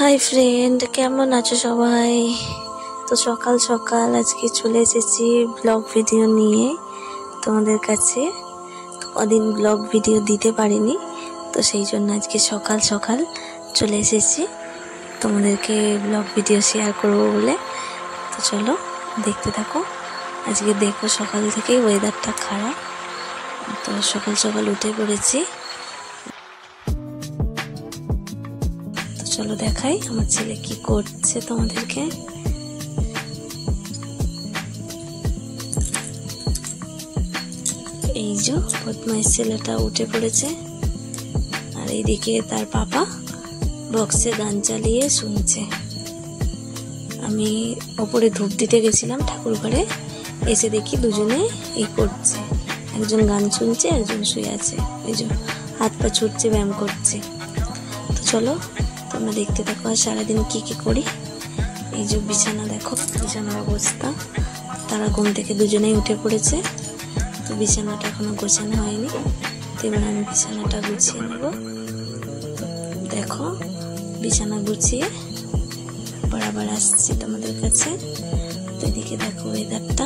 Hi friend, কেমন আছো সবাই? তো সকাল সকাল আজকে চলে এসেছি ব্লগ ভিডিও নিয়ে তোমাদের কাছে। কদিন ব্লগ ভিডিও দিতে পারিনি, তো সেই জন্য আজকে সকাল সকাল চলে এসেছি তোমাদেরকে ব্লগ ভিডিও শেয়ার করবো বলে। তো চলো দেখতে থাকো। আজকে দেখো সকাল থেকেই ওয়েদারটা খারাপ, তো সকাল সকাল উঠে পড়েছি। চলো দেখাই আমার ছেলে কি করছে তোমাদেরকে। এই যে বদমাইশ ছেলেটা উঠে পড়েছে, আর এইদিকে তার পাপা বক্সে গান চালিয়ে শুনছে। আমি ওপরে ধূপ দিতে গেছিলাম ঠাকুর ঘরে, এসে দেখি দুজনে এই করছে, একজন গান শুনছে একজন শুয়ে আছে, এই যে হাত পা ছুটছে, ব্যায়াম করছে। তো চলো তোমরা দেখতে থাকো আর সারাদিন কি কি করি। এই যে বিছানা দেখো, বিছানার অবস্থা। তারা ঘুম থেকে দুজনেই উঠে পড়েছে, তো বিছানাটা এখনো গোছানো হয়নি, তো এবার আমি বিছানাটা গুছিয়ে নেব। দেখো বিছানা গুছিয়ে আবার আসছি তোমাদের কাছে। তো এদিকে দেখো ওয়েদারটা।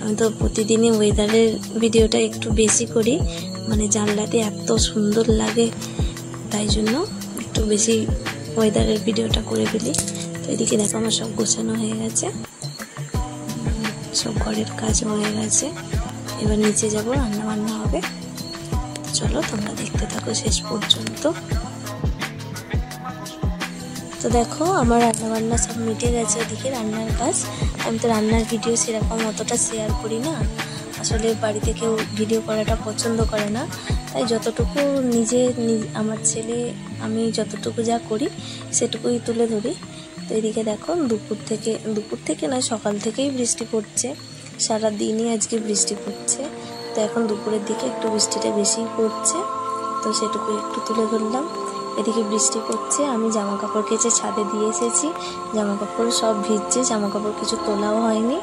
আমি তো প্রতিদিনই ওয়েদারের ভিডিওটা একটু বেশি করি, মানে জানলাতে এত সুন্দর লাগে, তাই জন্য একটু বেশি ওয়েদারের ভিডিওটা করে ফেলি। তো এদিকে দেখো আমার সব গোছানো হয়ে গেছে, সব ঘরের কাজ হয়ে গেছে। এবার নিচে যাব, রান্না বান্না হবে। চলো তোমরা দেখতে থাকো শেষ পর্যন্ত। তো দেখো আমার রান্না বান্না সব মিটে গেছে, এদিকে রান্নার কাজ। আমি তো রান্নার ভিডিও সেরকম অতটা শেয়ার করি না, আসলে বাড়িতে কেউ ভিডিও করাটা পছন্দ করে না, তাই যতটুকু আমার ছেলে আমি যতটুকু যা করি সেটুকুই তুলে ধরি। তো এদিকে দেখো দুপুর থেকে নয়, সকাল থেকেই বৃষ্টি পড়ছে, সারা দিনই আজকে বৃষ্টি পড়ছে। তো এখন দুপুরের দিকে একটু বৃষ্টিটা বেশি পড়ছে, তো সেটুকু একটু তুলে ধরলাম। এদিকে বৃষ্টি পড়ছে, আমি জামা কাপড় কেচে ছাদে দিয়ে এসেছি, জামা কাপড় সব ভিজছে, জামা কাপড় কিছু তোলাও হয়নি।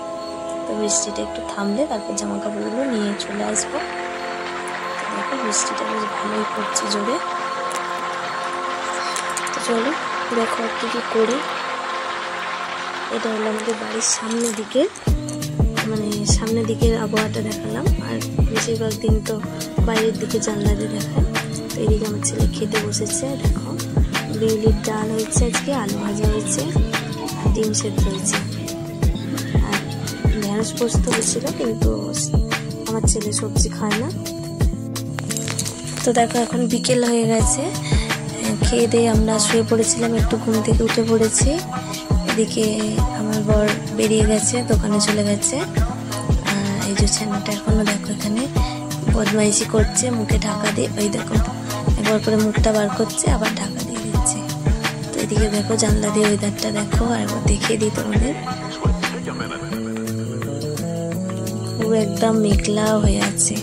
তো বৃষ্টিটা একটু থামলে তারপর জামা কাপড়গুলো নিয়ে চলে আসবো। দেখো বৃষ্টিটা বেশ ভালোই পড়ছে জোরে। তো চলো দেখো কি কি করি। এটা হলো আমাদের বাড়ির সামনের দিকে, মানে সামনের দিকের আবহাওয়াটা দেখালাম, আর বেশিরভাগ দিন তো বাইরের দিকে জানলা দিয়ে দেখায়। তো এদিকে আমার ছেলে খেতে বসেছে, দেখো বিউলির ডাল হয়েছে, আজকে আলু ভাজা হয়েছে, আর ডিম সেদ্ধ হয়েছে, আর ঢেঁড়স পোস্ত হয়েছিল, কিন্তু আমার ছেলে সবজি খায় না। তো দেখো এখন বিকেল হয়ে গেছে, খেয়ে দিয়ে আমরা শুয়ে পড়েছিলাম, একটু ঘুম থেকে উঠে পড়েছি। এদিকে আমার বর বেরিয়ে গেছে, দোকানে চলে গেছে। আর এই যে ছানাটা এখনো দেখো এখানে বদমাইশি করছে, মুখে ঢাকা দিয়ে, ওই দেখো একবার করে মুখটা বার করছে, আবার ঢাকা দিয়ে দিচ্ছে। তো এদিকে দেখো জানলা দিয়ে ওয়েদারটা দেখো, আর একবার দেখিয়ে দিই তোমাদের। পুরো একদম মেঘলা হয়ে আছে।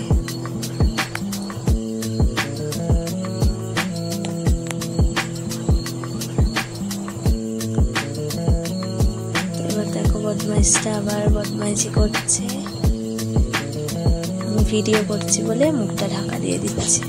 বদমাইশটা আবার বদমাইশি করছে, আমি ভিডিও করছি বলে মুখটা ঢাকা দিয়ে দিচ্ছে।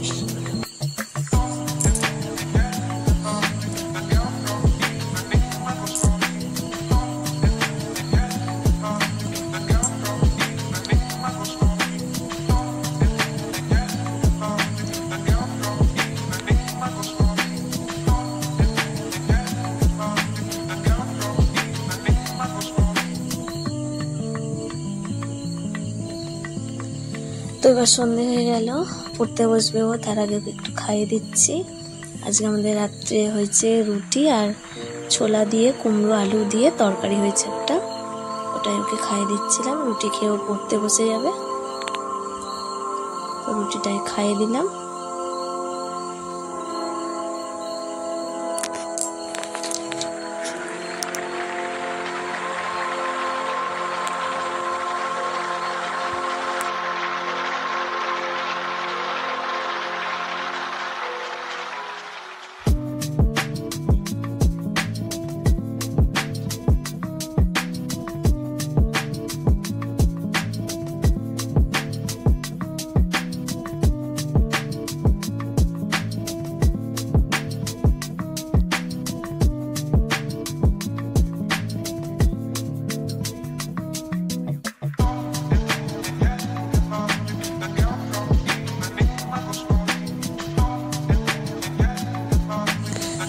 তো এবার সন্ধে হয়ে গেল, পড়তে বসবে ও, তার আগে একটু খাইয়ে দিচ্ছি। আজকে আমাদের রাত্রে হয়েছে রুটি আর ছোলা দিয়ে কুমড়ো আলু দিয়ে তরকারি হয়েছে একটা, ওটাই ওকে খাইয়ে দিচ্ছিলাম। রুটি খেয়েও পড়তে বসে যাবে, তো রুটিটাই খাইয়ে দিলাম।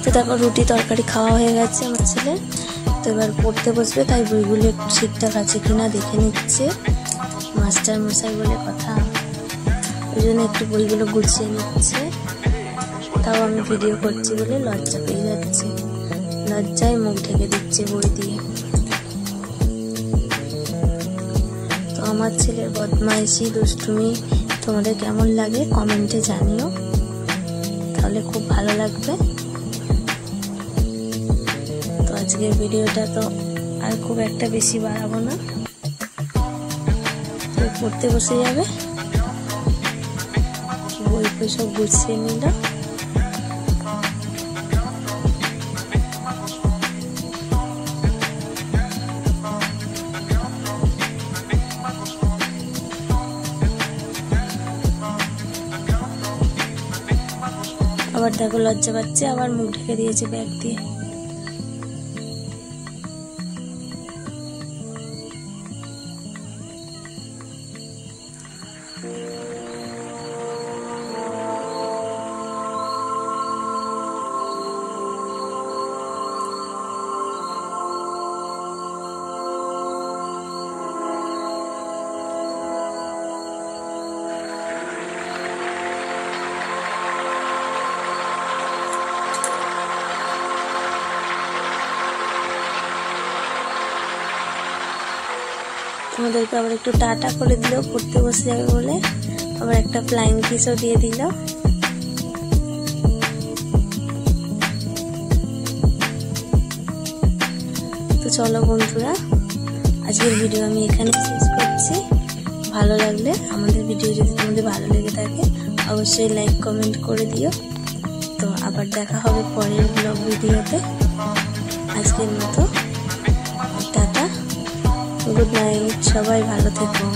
তো দেখো রুটি তরকারি খাওয়া হয়ে গেছে আমার ছেলের। তো এবার পড়তে বসবে, তাই বইগুলো একটু ঠিকঠাক আছে কিনা দেখে নিচ্ছে। মাস্টার মশাই বলে কথা, ওই জন্য একটু বইগুলো গুছিয়ে নিচ্ছে। তাও আমি ভিডিও করছি বলে লজ্জা পেয়ে যাচ্ছে, লজ্জায় মুখ ঢেকে দিচ্ছে বই দিয়ে। তো আমার ছেলের বদমাইশি দুষ্টুমি তোমাদের কেমন লাগে কমেন্টে জানিও, তাহলে খুব ভালো লাগবে। তো আজকের ভিডিওটা তো আর খুব একটা বেশি বাড়াবো না, তো পড়তে বসে যাবে। বই বই সব গুছিয়ে নিল। আবার দেখো লজ্জা পাচ্ছে, আবার মুখ ঢেকে দিয়েছে ব্যাগ দিয়ে। তোমাদেরকে আবার একটু টাটা করে দিল পড়তে বসে যাবে বলে, আবার একটা ফ্লাইং কিসও দিয়ে দিল। তো চলো বন্ধুরা, আজকের ভিডিও আমি এখানে শেষ করছি। ভালো লাগলে আমাদের ভিডিও যদি তোমাদের ভালো লেগে থাকে অবশ্যই লাইক কমেন্ট করে দিও। তো আবার দেখা হবে পরের ব্লগ ভিডিওতে। আজকের মতো টাটা, গুড নাইট, সবাই ভালো থেকো।